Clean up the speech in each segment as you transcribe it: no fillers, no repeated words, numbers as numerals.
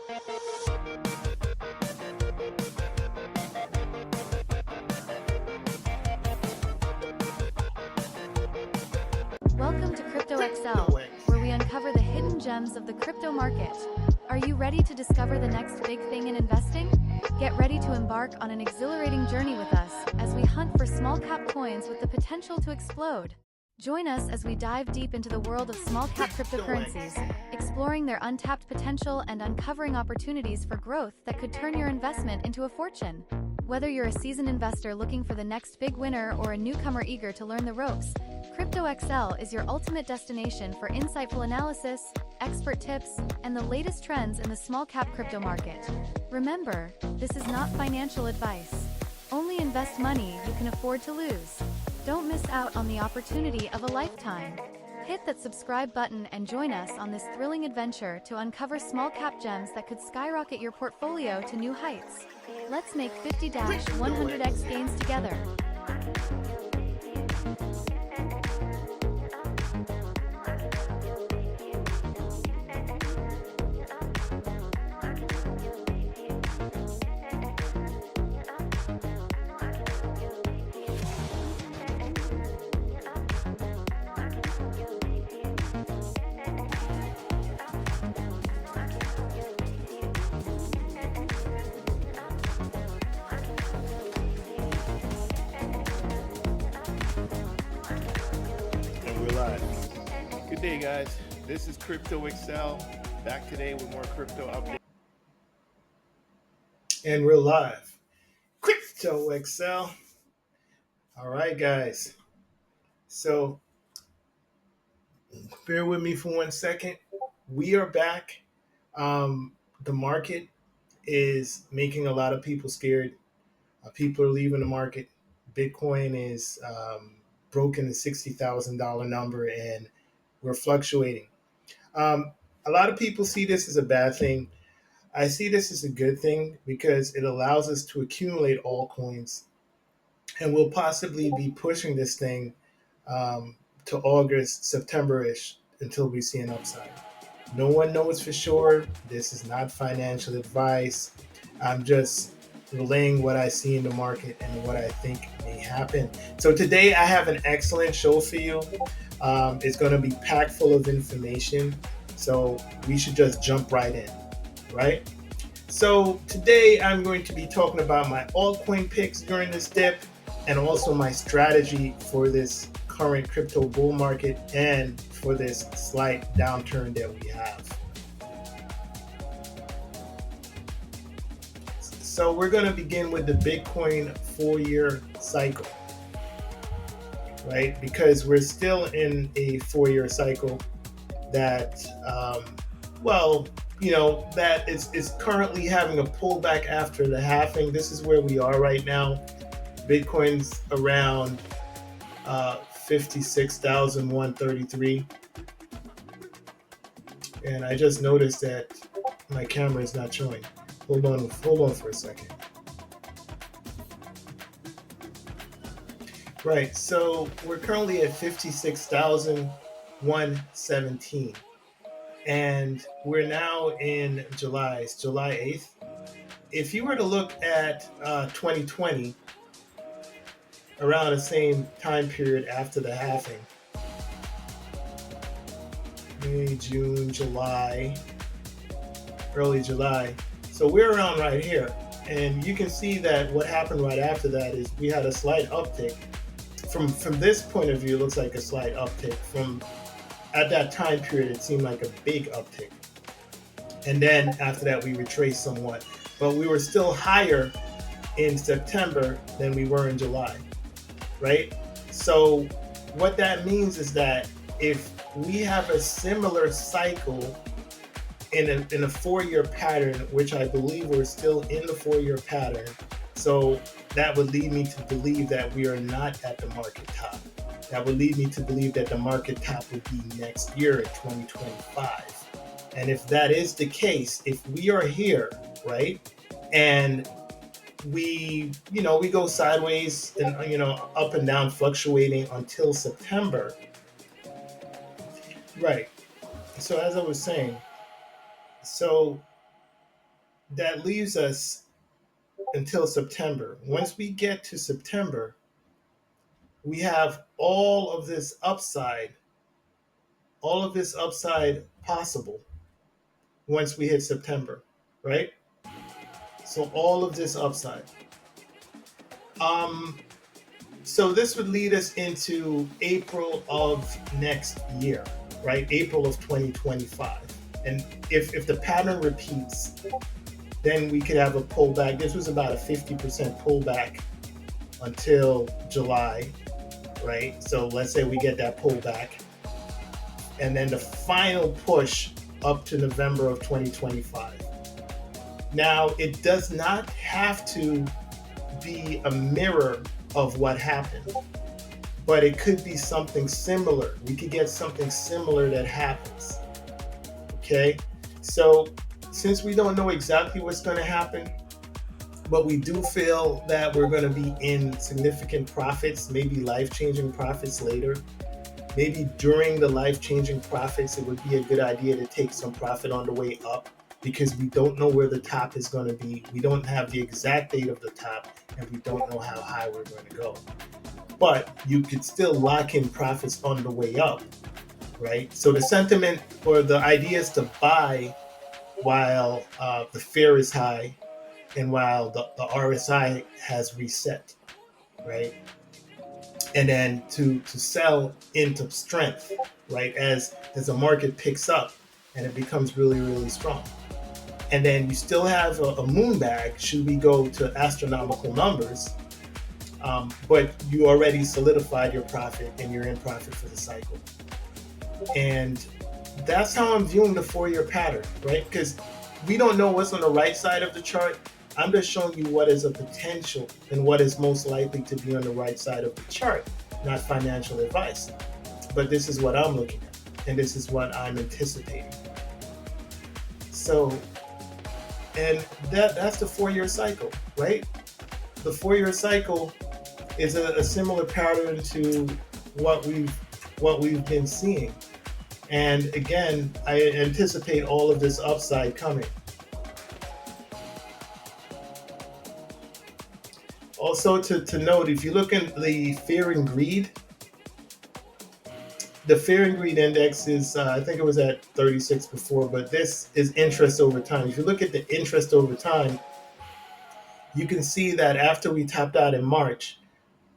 Welcome to Crypto.XL, where we uncover the hidden gems of the crypto market. Are you ready to discover the next big thing in investing? Get ready to embark on an exhilarating journey with us as we hunt for small-cap coins with the potential to explode. Join us as we dive deep into the world of small-cap cryptocurrencies, exploring their untapped potential and uncovering opportunities for growth that could turn your investment into a fortune. Whether you're a seasoned investor looking for the next big winner or a newcomer eager to learn the ropes, Crypto.XL is your ultimate destination for insightful analysis, expert tips, and the latest trends in the small-cap crypto market. Remember, this is not financial advice. Only invest money you can afford to lose. Don't miss out on the opportunity of a lifetime. Hit that subscribe button and join us on this thrilling adventure to uncover small-cap gems that could skyrocket your portfolio to new heights. Let's make 50-100x gains together. Good day, guys. This is Crypto.XL, back today with more crypto updates. And we're live. Crypto.XL. All right, guys. So bear with me for 1 second. We are back. The market is making a lot of people scared. People are leaving the market. Bitcoin is broken the $60,000 number, and we're fluctuating. A lot of people see this as a bad thing. I see this as a good thing because it allows us to accumulate altcoins, and we'll possibly be pushing this thing to August, September-ish until we see an upside. No one knows for sure. This is not financial advice. I'm just relaying what I see in the market and what I think may happen. So today I have an excellent show for you. It's going to be packed full of information. So we should just jump right in, right? So today I'm going to be talking about my altcoin picks during this dip and also my strategy for this current crypto bull market and for this slight downturn that we have. So we're going to begin with the Bitcoin 4-year cycle, right? Because we're still in a 4-year cycle that, that is currently having a pullback after the halving. This is where we are right now. Bitcoin's around 56,133. And I just noticed that my camera is not showing. Hold on for a second. Right, so we're currently at 56,117. And we're now in July. It's July 8th. If you were to look at 2020, around the same time period after the halving, May, June, July, early July. So we're around right here. And you can see that what happened right after that is we had a slight uptick. From this point of view, it looks like a slight uptick. At that time period, it seemed like a big uptick. And then after that, we retraced somewhat. But we were still higher in September than we were in July, right? So what that means is that if we have a similar cycle in a 4-year pattern, which I believe we're still in the 4-year pattern, so that would lead me to believe that we are not at the market top. That would lead me to believe that the market top would be next year in 2025. And if that is the case, if we are here, right, and we go sideways and, up and down fluctuating until September, right. So as I was saying, so that leaves us until September. Once we get to September, we have all of this upside possible once we hit September, right? So all of this upside. Um, so this would lead us into April of next year, right? April of 2025. And if the pattern repeats, then we could have a pullback. This was about a 50% pullback until July, right? So let's say we get that pullback. And then the final push up to November of 2025. Now, it does not have to be a mirror of what happened, but it could be something similar. We could get something similar that happens. Okay? So, since we don't know exactly what's going to happen, but we do feel that we're going to be in significant profits, maybe life-changing profits later. Maybe during the life-changing profits, it would be a good idea to take some profit on the way up, because we don't know where the top is going to be. We don't have the exact date of the top, and we don't know how high we're going to go. But you could still lock in profits on the way up, right? So the sentiment or the idea is to buy while the fear is high and while the RSI has reset, right? And then to sell into strength, right? As the market picks up and it becomes really, really strong. And then you still have a moon bag should we go to astronomical numbers, but you already solidified your profit and you're in profit for the cycle. And that's how I'm viewing the 4-year pattern, right? Because we don't know what's on the right side of the chart. I'm just showing you what is a potential and what is most likely to be on the right side of the chart, not financial advice. But this is what I'm looking at, and this is what I'm anticipating. So, and that's the 4-year cycle, right? The 4-year cycle is a similar pattern to what we've been seeing. And again, I anticipate all of this upside coming. Also to note, if you look at the fear and greed, the fear and greed index is, I think it was at 36 before, but this is interest over time. If you look at the interest over time, you can see that after we topped out in March,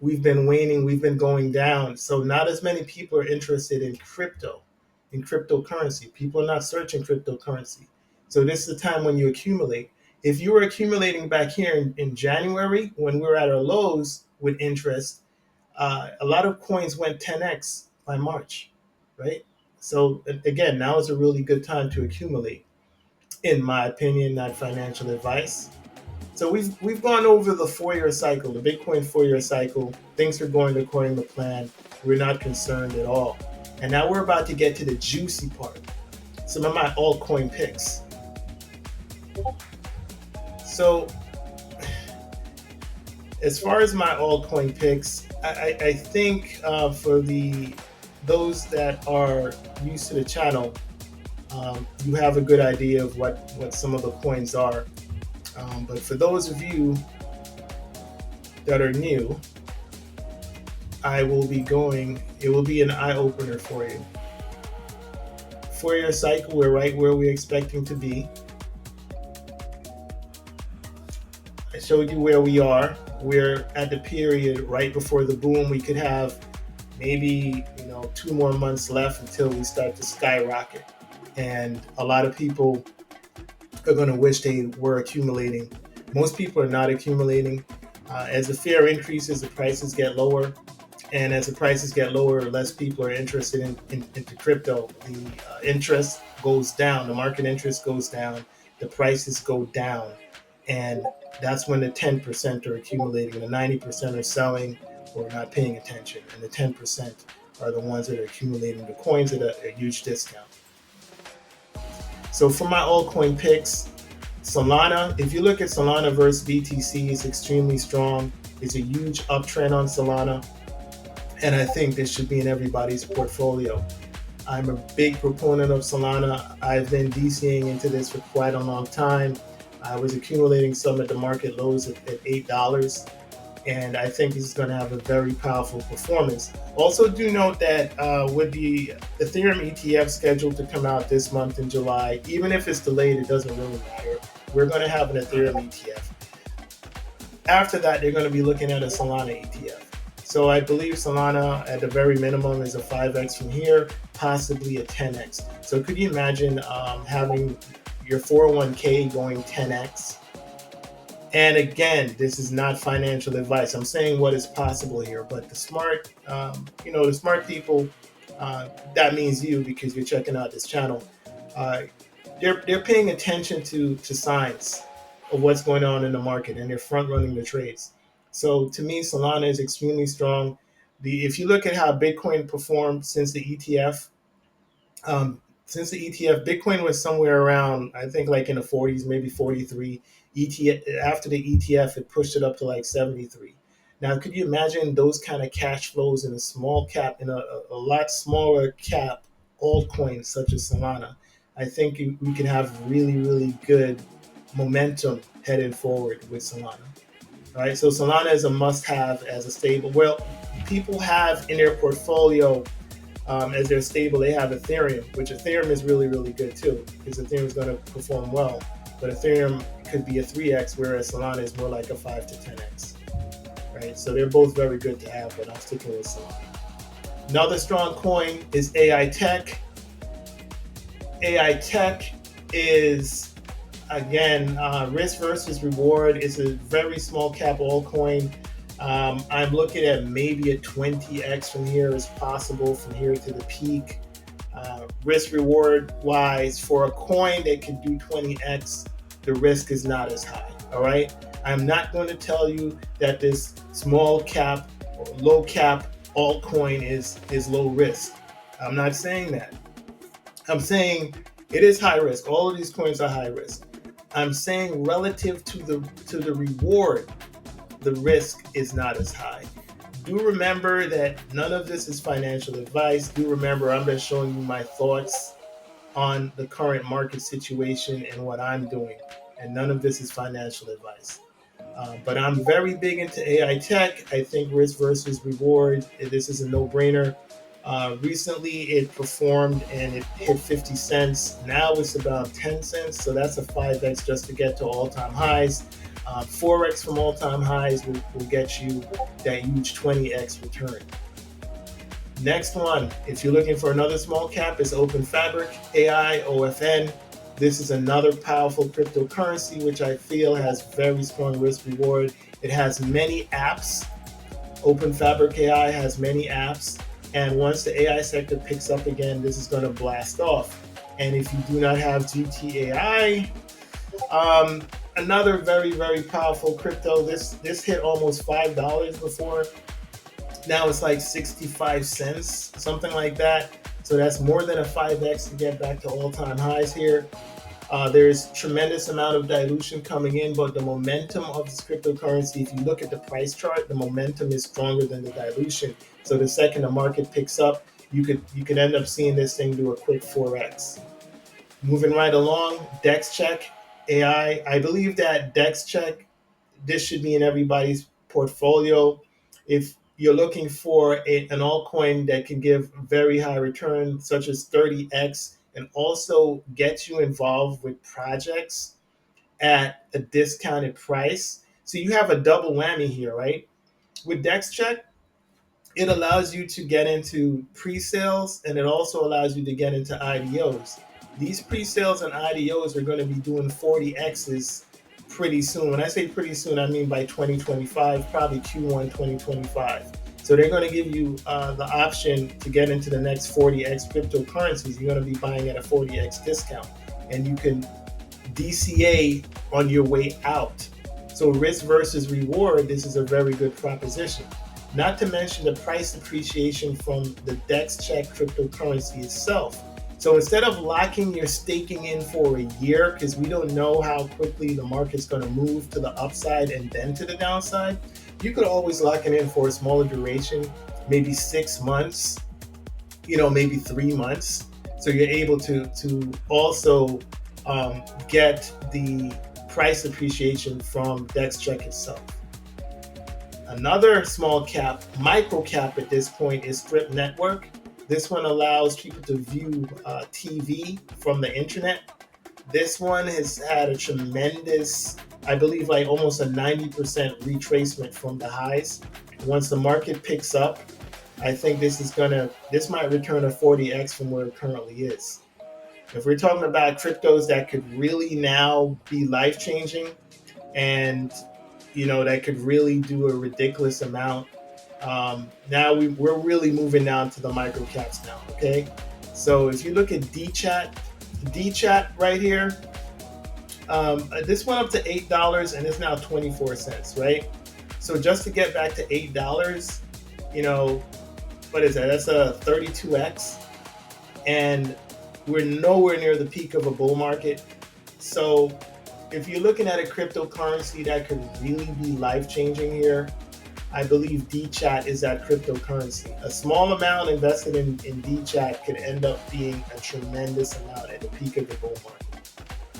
we've been waning, we've been going down. So not as many people are interested in cryptocurrency. People are not searching cryptocurrency. So this is the time when you accumulate. If you were accumulating back here in January, when we were at our lows with interest, a lot of coins went 10x by March, right? So again, now is a really good time to accumulate, in my opinion, not financial advice. So we've gone over the 4-year cycle, the Bitcoin 4-year cycle. Things are going according to plan. We're not concerned at all. And now we're about to get to the juicy part. Some of my altcoin picks. So as far as my altcoin picks, I think for those that are used to the channel, you have a good idea of what some of the coins are. But for those of you that are new, it will be an eye-opener for you. 4-year cycle, we're right where we're expecting to be. I showed you where we are. We're at the period right before the boom. We could have maybe 2 more months left until we start to skyrocket. And a lot of people are going to wish they were accumulating. Most people are not accumulating. As the fear increases, the prices get lower. And as the prices get lower, less people are interested into crypto. The interest goes down. The market interest goes down. The prices go down. And that's when the 10% are accumulating. The 90% are selling or not paying attention. And the 10% are the ones that are accumulating the coins at a huge discount. So for my altcoin picks, Solana, if you look at Solana versus BTC, it's extremely strong. It's a huge uptrend on Solana. And I think this should be in everybody's portfolio. I'm a big proponent of Solana. I've been DCing into this for quite a long time. I was accumulating some at the market lows at $8, and I think this is going to have a very powerful performance. Also, do note that with the Ethereum ETF scheduled to come out this month in July, even if it's delayed, it doesn't really matter. We're going to have an Ethereum ETF. After that, they're going to be looking at a Solana ETF. So I believe Solana, at the very minimum, is a 5x from here, possibly a 10x. So could you imagine having your 401k going 10x? And again, this is not financial advice. I'm saying what is possible here. But the smart, the smart people, that means you because you're checking out this channel. They're paying attention to signs of what's going on in the market, and they're front running the trades. So to me, Solana is extremely strong. If you look at how Bitcoin performed since the ETF, Bitcoin was somewhere around, I think, like in the 40s, maybe 43. After the ETF, it pushed it up to like 73. Now, could you imagine those kind of cash flows in a small cap, in a lot smaller cap altcoin such as Solana? I think we can have really, really good momentum headed forward with Solana. Right, so Solana is a must-have as a stable. Well, people have in their portfolio as their stable, they have Ethereum, which Ethereum is really, really good too, because Ethereum is going to perform well. But Ethereum could be a 3x, whereas Solana is more like a 5 to 10x. Right, so they're both very good to have, but I'm sticking with Solana. Another strong coin is AI Tech. AI Tech is, again, risk versus reward. It's a very small cap altcoin. I'm looking at maybe a 20x from here is possible, from here to the peak. Risk reward wise, for a coin that can do 20x, the risk is not as high. All right. I'm not going to tell you that this small cap or low cap altcoin is low risk. I'm not saying that. I'm saying it is high risk. All of these coins are high risk. I'm saying relative to the reward, the risk is not as high. Do remember that none of this is financial advice. Do remember I'm just showing you my thoughts on the current market situation and what I'm doing. And none of this is financial advice. But I'm very big into AI tech. I think risk versus reward, this is a no-brainer. Recently, it performed and it hit 50 cents. Now it's about 10 cents. So that's a 5x just to get to all-time highs. 4x from all-time highs will get you that huge 20x return. Next one, if you're looking for another small cap, is Open Fabric, AI, OFN. This is another powerful cryptocurrency, which I feel has very strong risk reward. It has many apps. Open Fabric AI has many apps. And once the AI sector picks up again, this is going to blast off. And if you do not have GTAI, another very, very powerful crypto. This hit almost $5 before. Now it's like 65 cents, something like that. So that's more than a 5x to get back to all-time highs here. There's tremendous amount of dilution coming in, but the momentum of this cryptocurrency, if you look at the price chart, the momentum is stronger than the dilution. So the second the market picks up, you could end up seeing this thing do a quick 4x. Moving right along, DexCheck AI. I believe that DexCheck, this should be in everybody's portfolio. If you're looking for an altcoin that can give very high return, such as 30x, and also get you involved with projects at a discounted price. So you have a double whammy here, right? With DexCheck, it allows you to get into pre-sales, and it also allows you to get into IDOs. These pre-sales and IDOs are going to be doing 40x's pretty soon. When I say pretty soon, I mean by 2025, probably Q1 2025. So they're going to give you the option to get into the next 40x cryptocurrencies. You're going to be buying at a 40x discount, and you can DCA on your way out. So risk versus reward, this is a very good proposition. Not to mention the price appreciation from the DexCheck cryptocurrency itself. So instead of locking your staking in for a year, because we don't know how quickly the market's going to move to the upside and then to the downside, you could always lock it in for a smaller duration, maybe 6 months, maybe 3 months. So you're able to also get the price appreciation from DEX check itself. Another small cap, micro cap at this point, is Strip Network. This one allows people to view TV from the internet. This one has had a tremendous, I believe, like almost a 90% retracement from the highs. Once the market picks up, I think this might return a 40x from where it currently is. If we're talking about cryptos that could really now be life changing, and that could really do a ridiculous amount. Now we're really moving down to the micro caps now. Okay, so if you look at D-chat right here, this went up to $8 and it's now 24 cents, right? So just to get back to $8, what is that? That's a 32x, and we're nowhere near the peak of a bull market. So if you're looking at a cryptocurrency that could really be life-changing here, I believe D-chat is that cryptocurrency. A small amount invested in D-chat could end up being a tremendous amount at the peak of the bull market.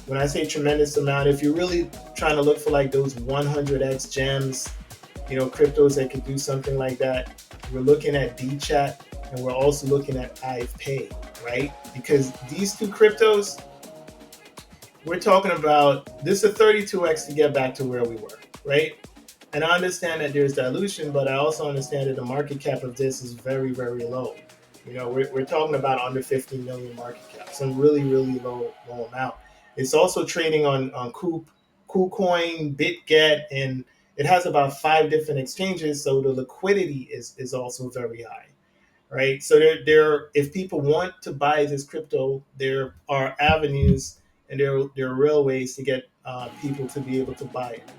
When I say tremendous amount, if you're really trying to look for like those 100x gems, cryptos that could do something like that, we're looking at D-chat, and we're also looking at IVE, right? Because these two cryptos, we're talking about, this is a 32x to get back to where we were, right? And I understand that there's dilution, but I also understand that the market cap of this is very, very low. We're talking about under 50 million market cap, some really, really low amount. It's also trading on KuCoin, BitGet, and it has about 5 different exchanges, so the liquidity is also very high, right? So if people want to buy this crypto, there are avenues and there are real ways to get people to be able to buy it.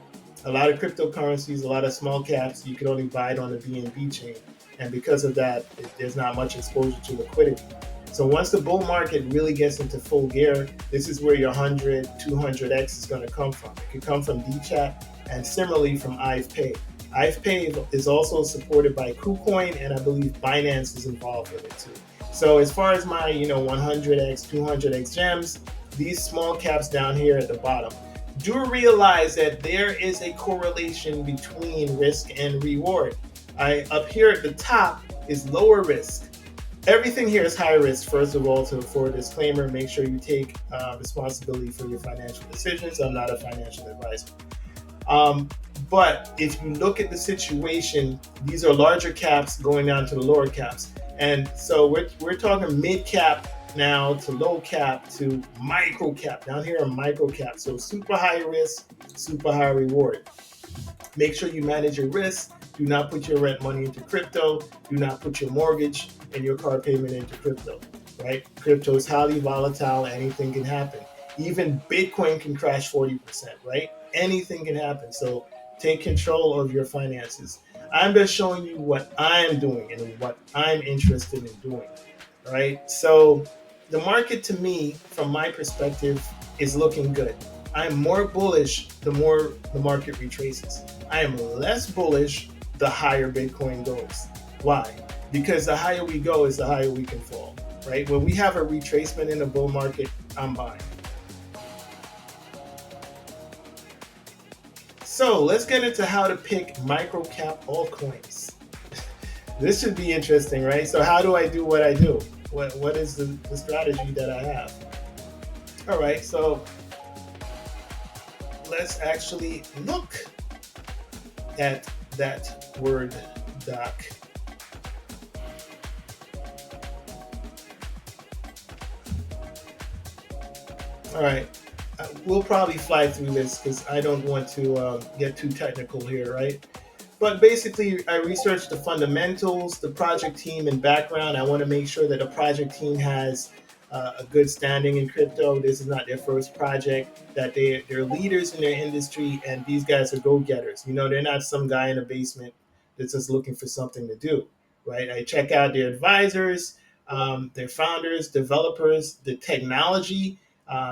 A lot of cryptocurrencies, a lot of small caps, you can only buy it on the BNB chain, and because of that, there's not much exposure to liquidity. So once the bull market really gets into full gear, this is where your 100, 200x is going to come from. It could come from D-chat and similarly from IVE. IVE is also supported by KuCoin, and I believe Binance is involved with it too. So as far as my 100x, 200x gems, these small caps down here at the bottom, do realize that there is a correlation between risk and reward. Up here at the top is lower risk. Everything here is high risk. First of all, for a disclaimer, make sure you take responsibility for your financial decisions. I'm not a financial advisor. But if you look at the situation, these are larger caps going down to the lower caps. And so we're talking mid cap now to low cap to micro cap. Down here are micro cap. So super high risk, super high reward. Make sure you manage your risk. Do not put your rent money into crypto. Do not put your mortgage and your car payment into crypto, right? Crypto is highly volatile. Anything can happen. Even Bitcoin can crash 40%, right? Anything can happen. So take control of your finances. I'm just showing you what I'm doing and what I'm interested in doing, right? So the market, to me, from my perspective, is looking good. I'm more bullish the more the market retraces. I am less bullish the higher Bitcoin goes. Why? Because the higher we go is the higher we can fall, right? When we have a retracement in the bull market, I'm buying. So let's get into how to pick micro cap altcoins. This should be interesting, right? So how do I do what I do? What is the strategy that I have? All right, so let's actually look at that Word doc. All right, we'll probably fly through this because I don't want to get too technical here, right? But basically, I researched the fundamentals, the project team, and background. I want to make sure that the project team has a good standing in crypto. This is not their first project, that they're leaders in their industry, and these guys are go-getters. They're not some guy in a basement that's just looking for something to do, right? I check out their advisors, their founders, developers, the technology.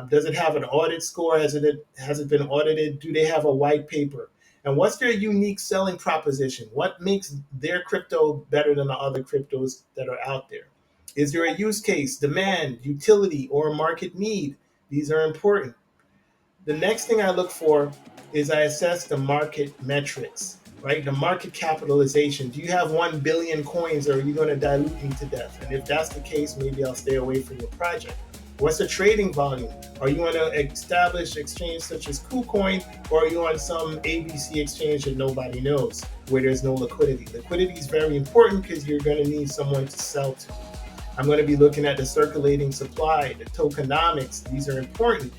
Does it have an audit score? Has it been audited? Do they have a white paper? And what's their unique selling proposition? What makes their crypto better than the other cryptos that are out there? Is there a use case, demand, utility, or a market need? These are important. The next thing I look for is I assess the market metrics, right? The market capitalization. Do you have 1 billion coins, or are you going to dilute me to death? And if that's the case, maybe I'll stay away from your project. What's the trading volume? Are you on an established exchange such as KuCoin, or are you on some ABC exchange that nobody knows, where there's no liquidity? Liquidity is very important because you're going to need someone to sell to. I'm going to be looking at the circulating supply, the tokenomics. These are important.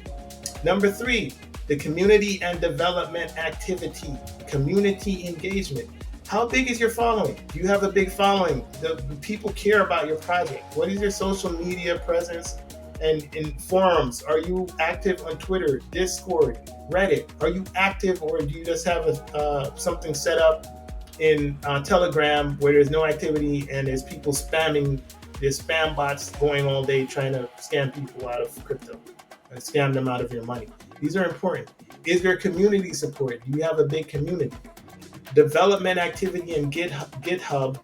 Number 3, the community and development activity, community engagement. How big is your following? Do you have a big following? Do people care about your project? What is your social media presence and in forums? Are you active on Twitter, Discord, Reddit? Are you active, or do you just have something set up in Telegram where there's no activity and there's people spamming? There's spam bots going all day trying to scam people out of crypto and scam them out of your money. These are important. Is there community support? Do you have a big community? Development activity in GitHub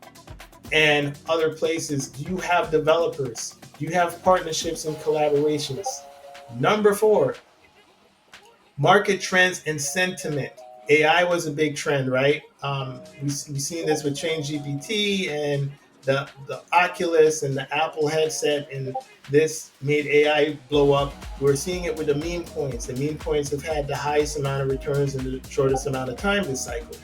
and other places. Do you have developers? Do you have partnerships and collaborations? Number 4, market trends and sentiment. AI was a big trend, right? We've seen this with ChatGPT and the Oculus and the Apple headset, and this made AI blow up. We're seeing it with the meme coins. The meme coins have had the highest amount of returns in the shortest amount of time this cycle.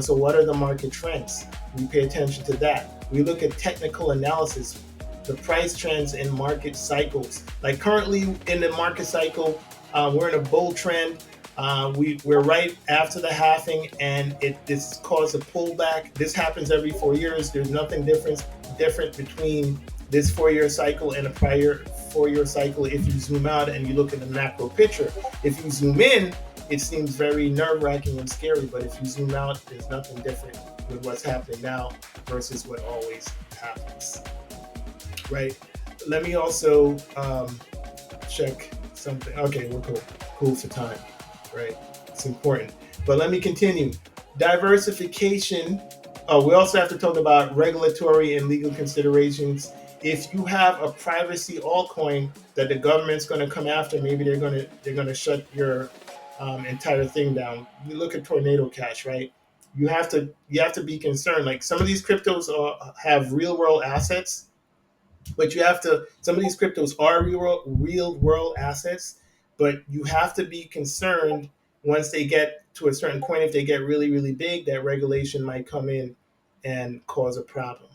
So what are the market trends? We pay attention to that. We look at technical analysis, the price trends and market cycles. Like currently in the market cycle, we're in a bull trend. We're right after the halving, and this caused a pullback. This happens every 4 years. There's nothing different between this 4-year cycle and a prior 4-year cycle if you zoom out and you look at the macro picture. If you zoom in, it seems very nerve-wracking and scary, but if you zoom out, there's nothing different with what's happening now versus what always happens, right? Let me also check something. Okay, we're cool for time, right? It's important. But let me continue. Diversification. We also have to talk about regulatory and legal considerations. If you have a privacy altcoin that the government's going to come after, maybe they're going to shut your entire thing down. We look at Tornado Cash, right? You have to be concerned. Like some of these cryptos have real world assets, but some of these cryptos are real world assets, but you have to be concerned once they get to a certain point. If they get really, really big, that regulation might come in and cause a problem,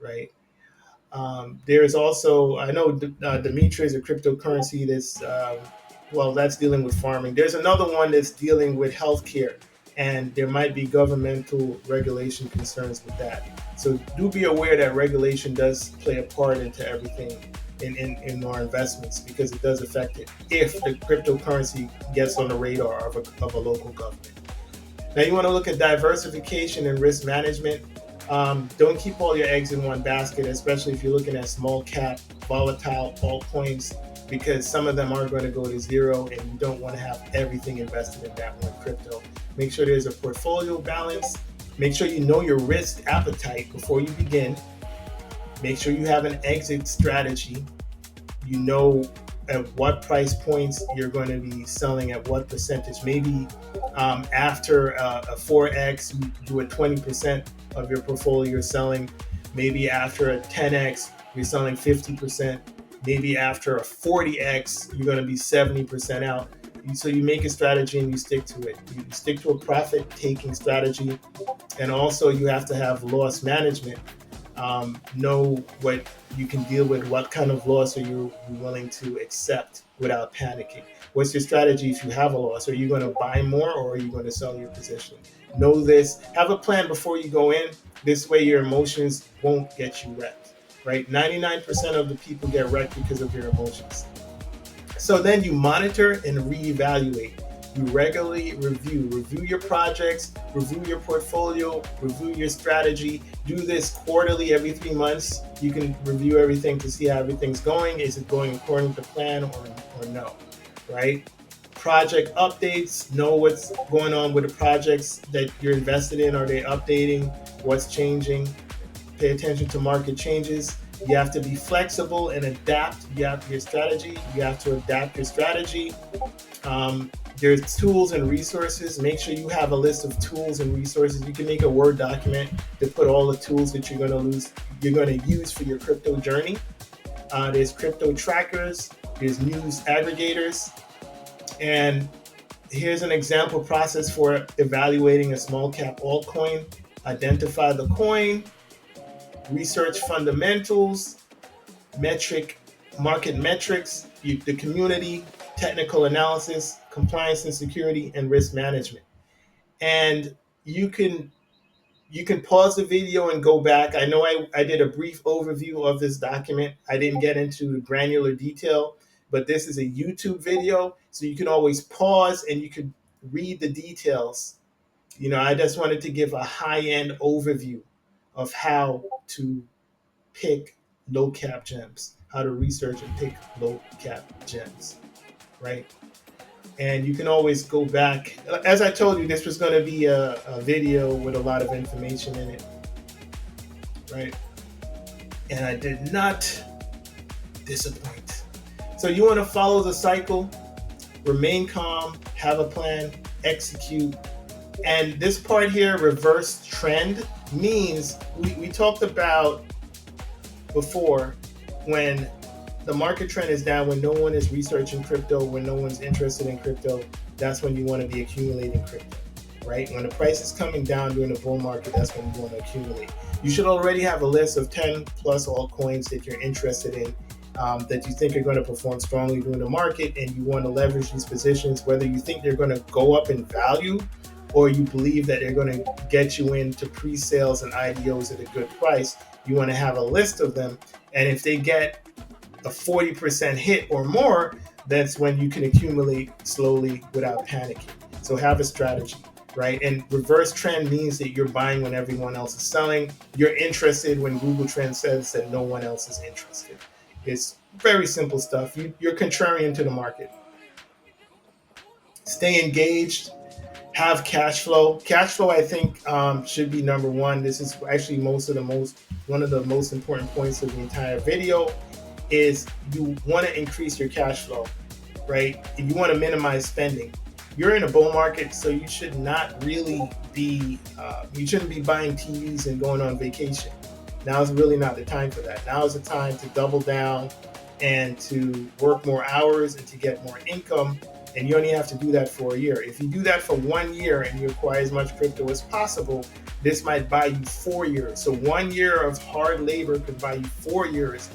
right? There's also, I know Dimitri is a cryptocurrency that's dealing with farming. There's another one that's dealing with healthcare, and there might be governmental regulation concerns with that. So do be aware that regulation does play a part into everything in our investments, because it does affect it if the cryptocurrency gets on the radar of a local government. Now you want to look at diversification and risk management. Don't keep all your eggs in one basket, especially if you're looking at small cap, volatile altcoins, because some of them are going to go to zero, and you don't want to have everything invested in that one crypto. Make sure there's a portfolio balance. Make sure you know your risk appetite before you begin. Make sure you have an exit strategy. You know at what price points you're going to be selling at what percentage. Maybe after a 4x, you do a 20% of your portfolio you're selling. Maybe after a 10x, you're selling 50%. Maybe after a 40x, you're going to be 70% out. So you make a strategy and you stick to it. You stick to a profit-taking strategy, and also you have to have loss management. Know what you can deal with. What kind of loss are you willing to accept without panicking? What's your strategy if you have a loss? Are you going to buy more, or are you going to sell your position? Know this. Have a plan before you go in. This way your emotions won't get you wrecked, right? 99% of the people get wrecked because of their emotions. So then you monitor and reevaluate. You regularly review your projects, review your portfolio, review your strategy. Do this quarterly, every 3 months. You can review everything to see how everything's going. Is it going according to plan or no, right? Project updates. Know what's going on with the projects that you're invested in. Are they updating? What's changing? Pay attention to market changes. You have to be flexible and adapt. You have your strategy. You have to adapt your strategy. There's tools and resources. Make sure you have a list of tools and resources. You can make a Word document to put all the tools that you're going to use for your crypto journey. There's crypto trackers. There's news aggregators. And here's an example process for evaluating a small cap altcoin. Identify the coin, research fundamentals, market metrics, the community, technical analysis, compliance and security, and risk management. And you can pause the video and go back. I know I did a brief overview of this document. I didn't get into granular detail, but this is a YouTube video, so you can always pause and you can read the details. I just wanted to give a high-end overview of how to pick low cap gems, how to research and pick low cap gems, right? And you can always go back. As I told you, this was going to be a video with a lot of information in it, right? And I did not disappoint. So you want to follow the cycle, remain calm, have a plan, execute. And this part here, reverse trend, means we talked about before, when the market trend is down, when no one is researching crypto, when no one's interested in crypto, that's when you want to be accumulating crypto, right? When the price is coming down during the bull market, that's when you want to accumulate. You should already have a list of 10 plus altcoins that you're interested in, that you think are going to perform strongly during the market, and you want to leverage these positions, whether you think they're going to go up in value or you believe that they're going to get you into pre-sales and IDOs at a good price. You want to have a list of them, and if they get a 40% hit or more, that's when you can accumulate slowly without panicking. So have a strategy, right? And reverse trend means that you're buying when everyone else is selling. You're interested when Google Trends says that no one else is interested. It's very simple stuff. You're contrarian to the market. Stay engaged. Have cash flow. Cash flow, I think, should be number one. This is actually one of the most important points of the entire video. Is you want to increase your cash flow, right? And you want to minimize spending. You're in a bull market, so you should not really be, you shouldn't be buying TVs and going on vacation. Now is really not the time for that. Now is the time to double down and to work more hours and to get more income. And you only have to do that for a year. If you do that for 1 year and you acquire as much crypto as possible, this might buy you 4 years. So 1 year of hard labor could buy you 4 years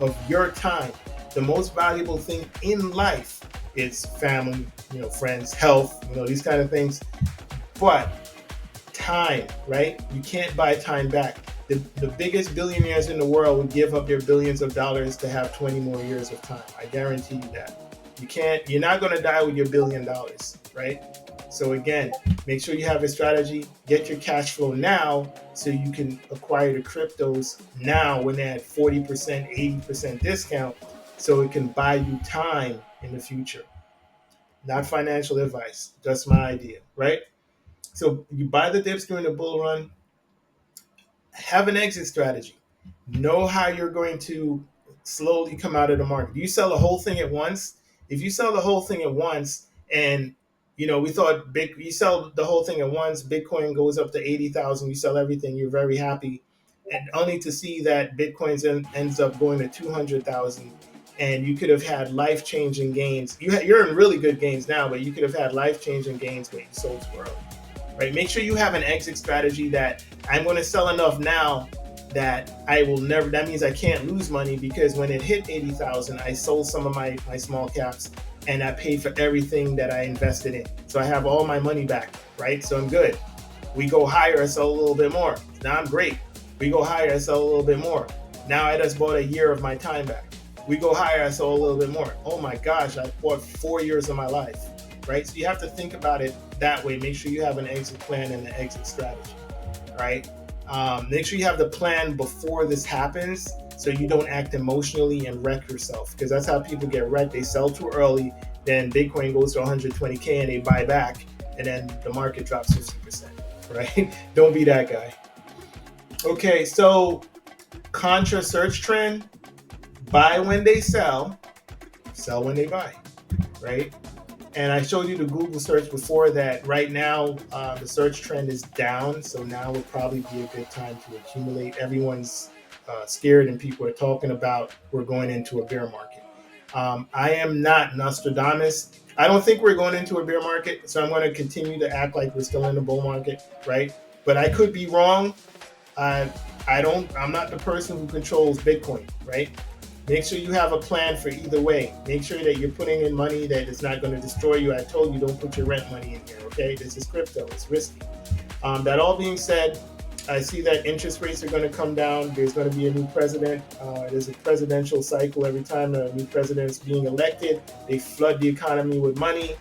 of your time. The most valuable thing in life is family, friends, health, these kind of things. But time, right? You can't buy time back. The biggest billionaires in the world would give up their billions of dollars to have 20 more years of time. I guarantee you that. You're not going to die with your $1 billion, right? So again, make sure you have a strategy, get your cash flow now so you can acquire the cryptos now when they're at 40%, 80% discount, so it can buy you time in the future. Not financial advice, just my idea, right? So you buy the dips during the bull run, have an exit strategy. Know how you're going to slowly come out of the market. You sell the whole thing at once. If you sell the whole thing at once and we thought you sell the whole thing at once, Bitcoin goes up to 80,000, you sell everything, you're very happy, and only to see that Bitcoin ends up going to 200,000, and you could have had life-changing gains. You're in really good gains now, but you could have had life-changing gains when you sold too early, right? Make sure you have an exit strategy that I'm going to sell enough now that I will never, that means I can't lose money, because when it hit 80,000, I sold some of my small caps and I paid for everything that I invested in. So I have all my money back, right? So I'm good. We go higher, I sell a little bit more. Now I'm great. We go higher, I sell a little bit more. Now I just bought a year of my time back. We go higher, I sell a little bit more. Oh my gosh, I bought 4 years of my life, right? So you have to think about it that way. Make sure you have an exit plan and an exit strategy, right? Make sure you have the plan before this happens, so you don't act emotionally and wreck yourself, because that's how people get wrecked. They sell too early, then Bitcoin goes to 120K and they buy back, and then the market drops 50%, right? Don't be that guy. Okay, so contra search trend, buy when they sell when they buy, right? And I showed you the Google search before that. Right now, the search trend is down, so now would probably be a good time to accumulate. Everyone's scared, and people are talking about we're going into a bear market. I am not Nostradamus. I don't think we're going into a bear market, so I'm going to continue to act like we're still in the bull market, right? But I could be wrong. I'm not the person who controls Bitcoin, right? Make sure you have a plan for either way. Make sure that you're putting in money that is not going to destroy you. I told you, don't put your rent money in here, okay? This is crypto. It's risky. That all being said, I see that interest rates are going to come down. There's going to be a new president. There's a presidential cycle. Every time a new president is being elected, they flood the economy with money.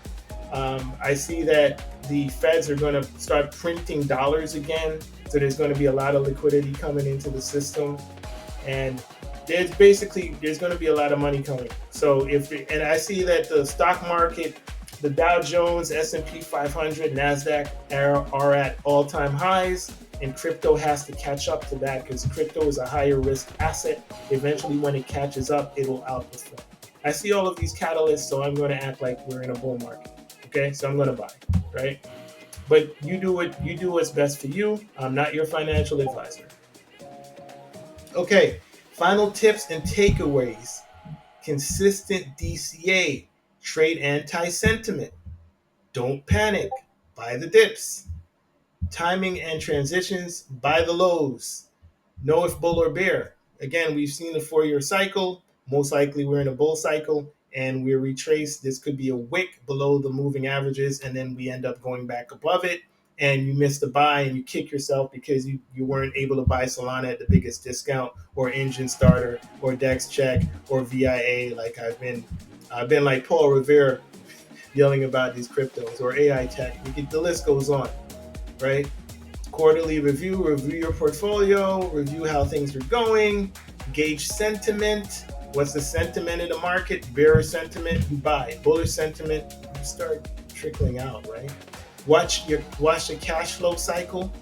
I see that the feds are going to start printing dollars again. So there's going to be a lot of liquidity coming into the system. And there's going to be a lot of money coming. So and I see that the stock market, the Dow Jones, S&P 500, NASDAQ are at all-time highs, and crypto has to catch up to that because crypto is a higher risk asset. Eventually, when it catches up, it will outperform. I see all of these catalysts, so I'm going to act like we're in a bull market. Okay, so I'm going to buy, right? But you do what's best for you. I'm not your financial advisor. Okay. Final tips and takeaways. Consistent DCA. Trade anti-sentiment. Don't panic. Buy the dips. Timing and transitions. Buy the lows. Know if bull or bear. Again, we've seen the 4-year cycle. Most likely we're in a bull cycle and we're retraced. This could be a wick below the moving averages and then we end up going back above it. And you missed the buy and you kick yourself because you weren't able to buy Solana at the biggest discount, or Engine Starter, or Dex Check, or VIA. Like I've been like Paul Revere yelling about these cryptos, or AI Tech. The list goes on, right? Quarterly review your portfolio, review how things are going, gauge sentiment. What's the sentiment in the market? Bearish sentiment, you buy. Bullish sentiment, you start trickling out, right? Watch the cash flow cycle.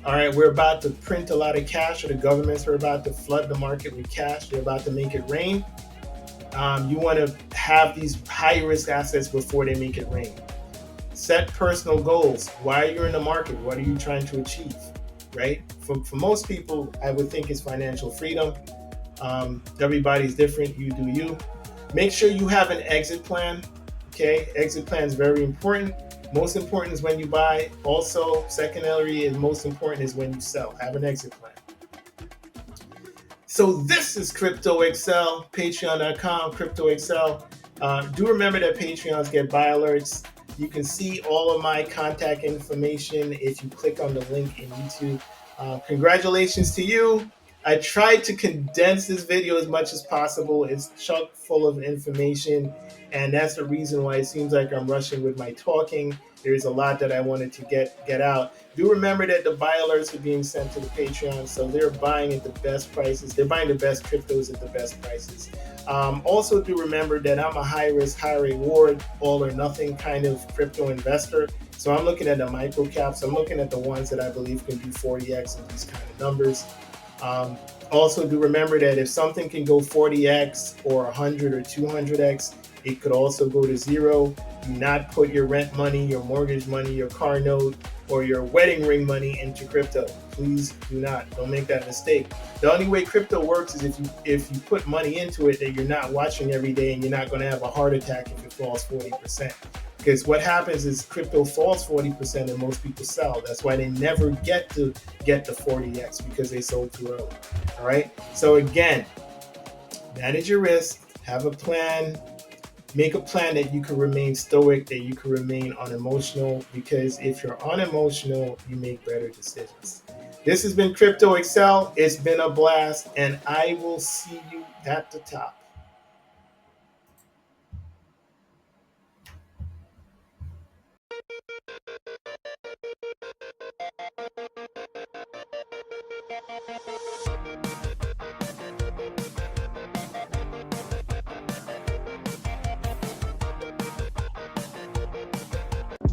All right, we're about to print a lot of cash, or the governments are about to flood the market with cash. They're about to make it rain. You want to have these high risk assets before they make it rain. Set personal goals. Why are you in the market? What are you trying to achieve? Right? For most people, I would think it's financial freedom. Everybody's different. You do you. Make sure you have an exit plan. Okay, exit plan is very important. Most important is when you buy. Also, secondary and most important is when you sell. Have an exit plan. So this is Crypto.XL, patreon.com, Crypto.XL. Do remember that Patreons get buy alerts. You can see all of my contact information if you click on the link in YouTube. Congratulations to you. I tried to condense this video as much as possible. It's chock full of information, and that's the reason why it seems like I'm rushing with my talking. There's a lot that I wanted to get out. Do remember that the buy alerts are being sent to the Patreon, so they're buying at the best prices. They're buying the best cryptos at the best prices. Also, do remember that I'm a high risk, high reward, all or nothing kind of crypto investor. So I'm looking at the micro caps. I'm looking at the ones that I believe can do 40x and these kind of numbers. Also, do remember that if something can go 40x or 100 or 200x, it could also go to zero. Do not put your rent money, your mortgage money, your car note, or your wedding ring money into crypto. Please do not. Don't make that mistake. The only way crypto works is if you put money into it that you're not watching every day, and you're not going to have a heart attack if it falls 40%. Because what happens is crypto falls 40% and most people sell. That's why they never get the 40x, because they sold too early. All right. So again, manage your risk, have a plan, make a plan that you can remain stoic, that you can remain unemotional, because if you're unemotional, you make better decisions. This has been Crypto.XL. It's been a blast, and I will see you at the top.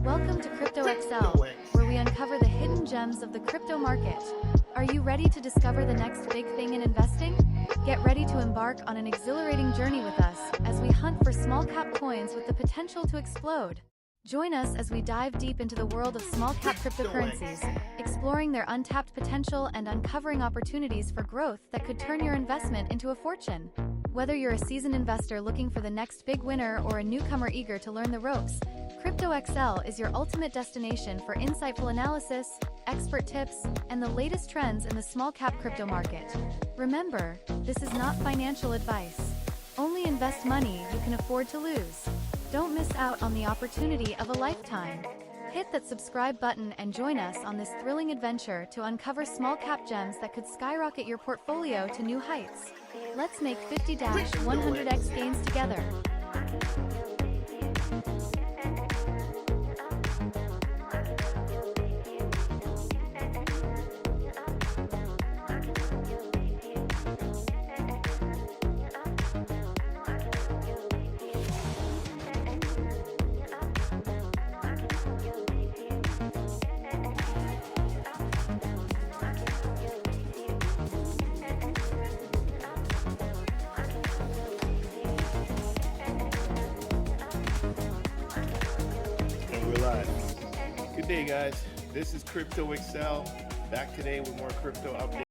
Welcome to Crypto.XL, where we uncover the hidden gems of the crypto market. Are you ready to discover the next big thing in investing? Get ready to embark on an exhilarating journey with us as we hunt for small cap coins with the potential to explode. Join us as we dive deep into the world of small cap cryptocurrencies, exploring their untapped potential and uncovering opportunities for growth that could turn your investment into a fortune. Whether you're a seasoned investor looking for the next big winner or a newcomer eager to learn the ropes, Crypto.XL is your ultimate destination for insightful analysis, expert tips, and the latest trends in the small cap crypto market. Remember, this is not financial advice. Only invest money you can afford to lose. Don't miss out on the opportunity of a lifetime. Hit that subscribe button and join us on this thrilling adventure to uncover small cap gems that could skyrocket your portfolio to new heights. Let's make 50-100x gains together. And we're live. Good day, guys. This is Crypto.XL, back today with more crypto updates.